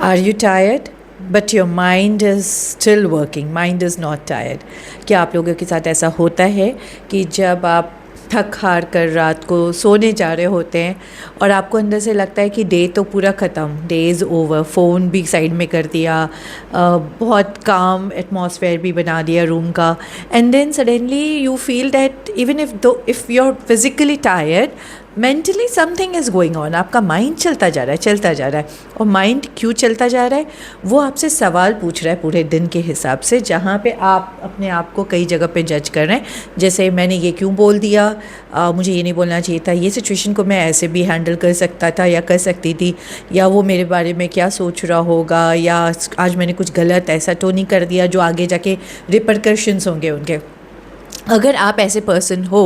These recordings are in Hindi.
Are you tired? But your mind is still working. Mind is not tired. क्या आप लोगों के साथ ऐसा होता है कि जब आप थक हार कर रात को सोने जा रहे होते हैं और आपको अंदर से लगता है कि डे तो पूरा ख़त्म, डे इज़ ओवर, फ़ोन भी साइड में कर दिया, बहुत काम एटमॉस्फेयर भी बना दिया रूम का, and then suddenly you feel that even if you are physically tired, mentally something is going on. आपका माइंड चलता जा रहा है. और माइंड क्यों चलता जा रहा है? वो आपसे सवाल पूछ रहा है पूरे दिन के हिसाब से, जहाँ पे आप अपने आप को कई जगह पे जज कर रहे हैं. जैसे मैंने ये क्यों बोल दिया, मुझे ये नहीं बोलना चाहिए था, ये सिचुएशन को मैं ऐसे भी हैंडल कर सकता था या कर सकती थी, या वो मेरे बारे में क्या सोच रहा होगा, या आज मैंने कुछ गलत ऐसा तो नहीं कर दिया जो आगे जाके रिपरकशंस होंगे उनके. अगर आप ऐसे पर्सन हो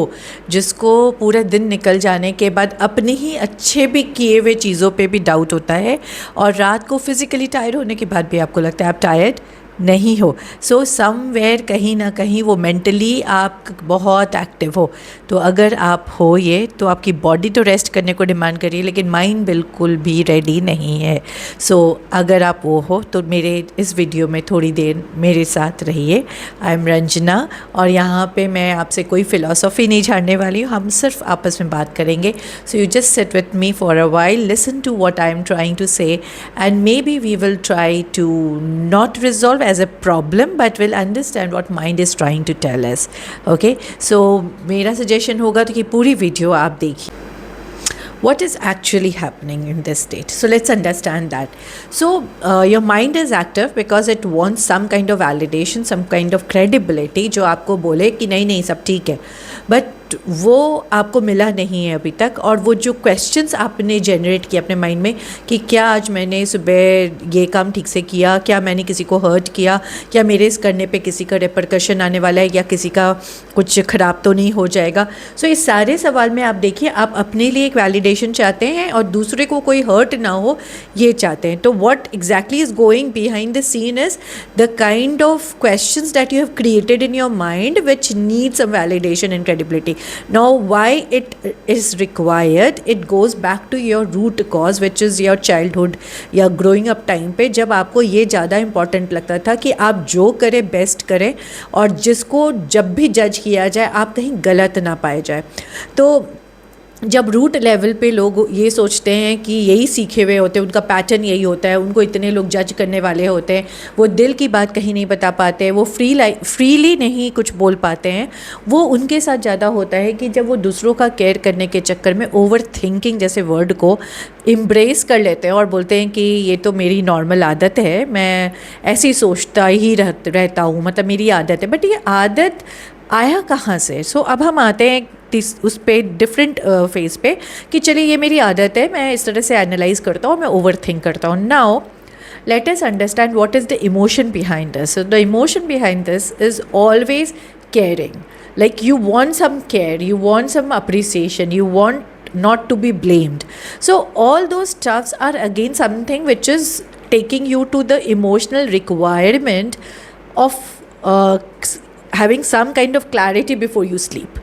जिसको पूरा दिन निकल जाने के बाद अपने ही अच्छे भी किए हुए चीज़ों पे भी डाउट होता है, और रात को फिज़िकली टायर्ड होने के बाद भी आपको लगता है आप टायर्ड नहीं हो, सो समवेयर कहीं ना कहीं वो मेंटली आप बहुत एक्टिव हो. तो अगर आप हो ये, तो आपकी बॉडी तो रेस्ट करने को डिमांड करिए, लेकिन माइंड बिल्कुल भी रेडी नहीं है. सो अगर आप वो हो तो मेरे इस वीडियो में थोड़ी देर मेरे साथ रहिए. आई एम रंजना, और यहाँ पे मैं आपसे कोई फ़िलासफ़ी नहीं झाड़ने वाली हूँ, हम सिर्फ आपस में बात करेंगे. So you just sit with me for a while, listen to what I am trying to say, and maybe we will try to not resolve as a problem, but we'll understand what mind is trying to tell us. Okay, so मेरा suggestion होगा तो कि पूरी वीडियो आप देखिए. What is actually happening in this state? So let's understand that. So your mind is active because it wants some kind of validation, some kind of credibility, जो आपको बोले कि नहीं नहीं सब ठीक है, but वो आपको मिला नहीं है अभी तक. और वो जो क्वेश्चंस आपने जनरेट किए अपने माइंड में कि क्या आज मैंने सुबह ये काम ठीक से किया, क्या मैंने किसी को हर्ट किया, क्या मेरे इस करने पे किसी का रिपरकशन आने वाला है, या किसी का कुछ ख़राब तो नहीं हो जाएगा. सो इस सारे सवाल में आप देखिए, आप अपने लिए एक वैलिडेशन चाहते हैं और दूसरे को कोई हर्ट ना हो ये चाहते हैं. तो what exactly is going behind the scene is the kind of questions that you have created in your mind which needs some validation and credibility. Now why it is required, it goes back to your root cause which is your childhood या growing up time पे, जब आपको ये ज़्यादा important लगता था कि आप जो करें बेस्ट करें, और जिसको जब भी जज किया जाए आप कहीं गलत ना पाए जाए. तो जब रूट लेवल पे लोग ये सोचते हैं कि यही सीखे हुए होते हैं, उनका पैटर्न यही होता है, उनको इतने लोग जज करने वाले होते हैं, वो दिल की बात कहीं नहीं बता पाते, वो फ्रीली नहीं कुछ बोल पाते हैं, वो उनके साथ ज़्यादा होता है कि जब वो दूसरों का केयर करने के चक्कर में ओवर थिंकिंग जैसे वर्ड को एम्ब्रेस कर लेते हैं और बोलते हैं कि ये तो मेरी नॉर्मल आदत है, मैं ऐसे ही सोचता ही रहता हूँ, मतलब मेरी आदत है. बट ये आदत आया कहाँ से? सो अब हम आते हैं उस पे डिफरेंट फेज़ पे कि चलिए ये मेरी आदत है, मैं इस तरह से एनालाइज करता हूँ, मैं ओवर थिंक करता हूँ. Now let us understand what is the emotion behind this. So the emotion behind this is always caring. Like you want some care, you want some appreciation, you want not to be blamed. So all those stuffs are again something which is taking you to the emotional requirement of having some kind of clarity before you sleep.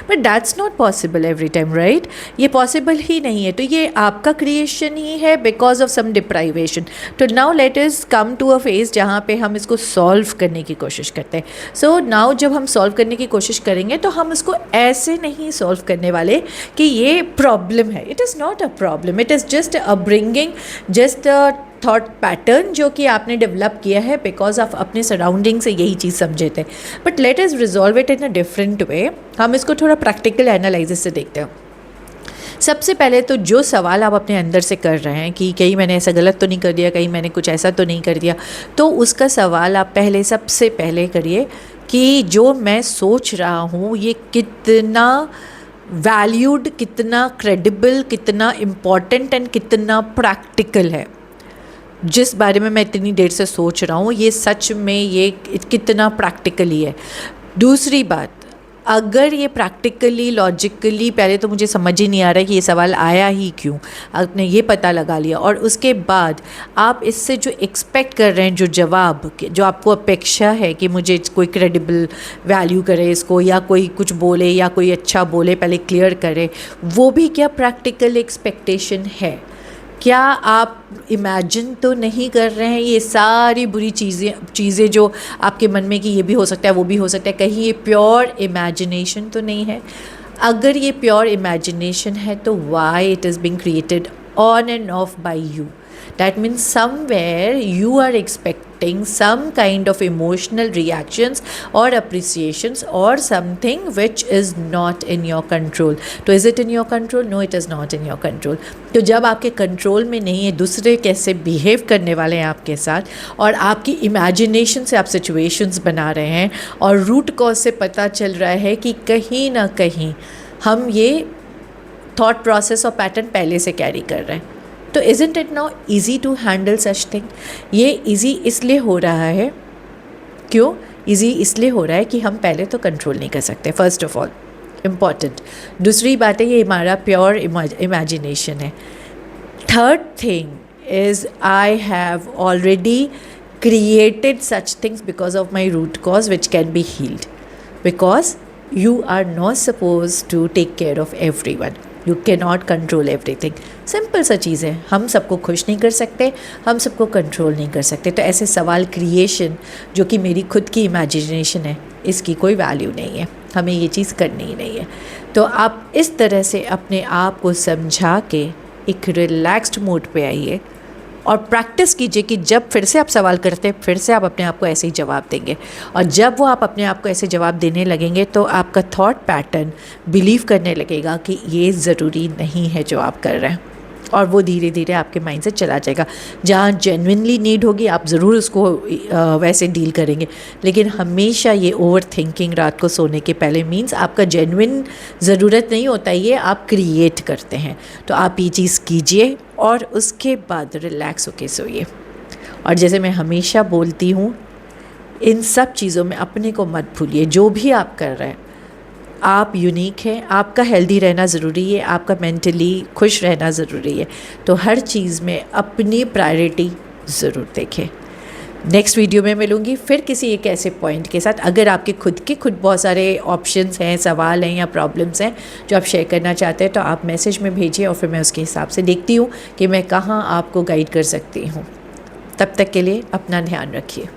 But that's not possible every time, right? ये पॉसिबल ही नहीं है. तो ये आपका क्रिएशन ही है बिकॉज ऑफ सम डिप्राइवेशन. तो now let us come to a phase जहाँ पे हम इसको सॉल्व करने की कोशिश करते हैं. सो नाउ जब हम सॉल्व करने की कोशिश करेंगे तो हम इसको ऐसे नहीं सॉल्व करने वाले कि ये प्रॉब्लम है. It is not a problem, it is just upbringing, just thought pattern जो कि आपने डेवलप किया है बिकॉज ऑफ अपने सराउंडिंग से यही चीज़ समझे थे. But let us resolve it in a different way. हम इसको थोड़ा प्रैक्टिकल एनालिसिस से देखते हैं. सबसे पहले तो जो सवाल आप अपने अंदर से कर रहे हैं कि कहीं मैंने ऐसा गलत तो नहीं कर दिया, कहीं मैंने कुछ ऐसा तो नहीं कर दिया, तो उसका सवाल आप सबसे पहले करिए कि जो मैं सोच रहा हूँ ये कितना वैल्यूड, कितना क्रेडिबल, कितना इम्पॉर्टेंट एंड कितना प्रैक्टिकल है. जिस बारे में मैं इतनी देर से सोच रहा हूँ ये सच में ये कितना प्रैक्टिकली है. दूसरी बात, अगर ये प्रैक्टिकली लॉजिकली, पहले तो मुझे समझ ही नहीं आ रहा है कि ये सवाल आया ही क्यों, आपने ये पता लगा लिया, और उसके बाद आप इससे जो एक्सपेक्ट कर रहे हैं, जो जवाब, जो आपको अपेक्षा है कि मुझे कोई क्रेडिबल वैल्यू करे इसको, या कोई कुछ बोले या कोई अच्छा बोले, पहले क्लियर करे, वो भी क्या प्रैक्टिकल एक्सपेक्टेशन है क्या आप इमेजिन तो नहीं कर रहे हैं ये सारी बुरी चीज़ें जो आपके मन में कि ये भी हो सकता है, वो भी हो सकता है, कहीं ये प्योर इमेजिनेशन तो नहीं है? अगर ये प्योर इमेजिनेशन है तो why it is being created on and off by you? That means somewhere you are expecting some kind of emotional reactions or appreciations or something which is not in your control. तो is it in your control? No, it is not in your control. तो जब आपके कंट्रोल में नहीं है दूसरे कैसे बिहेव करने वाले हैं आपके साथ, और आपकी इमेजिनेशन से आप सिचुएशंस बना रहे हैं, और रूट कॉज से पता चल रहा है कि कहीं ना कहीं हम ये थॉट प्रोसेस और पैटर्न पहले से कैरी कर रहे हैं, तो isn't it now easy to handle such thing? ये ईजी इसलिए हो रहा है, क्यों ईजी इसलिए हो रहा है कि हम पहले तो कंट्रोल नहीं कर सकते, फर्स्ट ऑफ ऑल इम्पॉर्टेंट। दूसरी बात है ये हमारा प्योर इमेजिनेशन है। Third thing is I have already created such things because of my root cause which can be healed, because you are not supposed to take care of everyone. You cannot control everything. Simple सा चीज़ है, हम सबको खुश नहीं कर सकते, हम सबको कंट्रोल नहीं कर सकते। तो ऐसे सवाल क्रिएशन जो कि मेरी खुद की इमेजिनेशन है, इसकी कोई वैल्यू नहीं है, हमें ये चीज़ करनी ही नहीं है। तो आप इस तरह से अपने आप को समझा के एक रिलैक्स्ड मोड पे आइए और प्रैक्टिस कीजिए कि जब फिर से आप सवाल करते हैं, फिर से आप अपने आप को ऐसे ही जवाब देंगे। और जब वो आप अपने आप को ऐसे जवाब देने लगेंगे तो आपका थॉट पैटर्न बिलीव करने लगेगा कि ये ज़रूरी नहीं है जो आप कर रहे हैं, और वो धीरे धीरे आपके माइंड से चला जाएगा। जहाँ जेन्युइनली नीड होगी आप ज़रूर उसको वैसे डील करेंगे, लेकिन हमेशा ये ओवर थिंकिंग रात को सोने के पहले मीन्स आपका जेन्युइन ज़रूरत नहीं होता, ये आप क्रिएट करते हैं। तो आप ये चीज़ कीजिए और उसके बाद रिलैक्स होके सोइए। और जैसे मैं हमेशा बोलती हूँ, इन सब चीज़ों में अपने को मत भूलिए। जो भी आप कर रहे हैं, आप यूनिक हैं, आपका हेल्दी रहना ज़रूरी है, आपका मेंटली खुश रहना ज़रूरी है। तो हर चीज़ में अपनी प्रायोरिटी ज़रूर देखें। नेक्स्ट वीडियो में मिलूँगी फिर किसी एक ऐसे पॉइंट के साथ। अगर आपके खुद बहुत सारे ऑप्शंस हैं, सवाल हैं या प्रॉब्लम्स हैं जो आप शेयर करना चाहते हैं, तो आप मैसेज में भेजिए और फिर मैं उसके हिसाब से देखती हूँ कि मैं कहाँ आपको गाइड कर सकती हूँ। तब तक के लिए अपना ध्यान रखिए।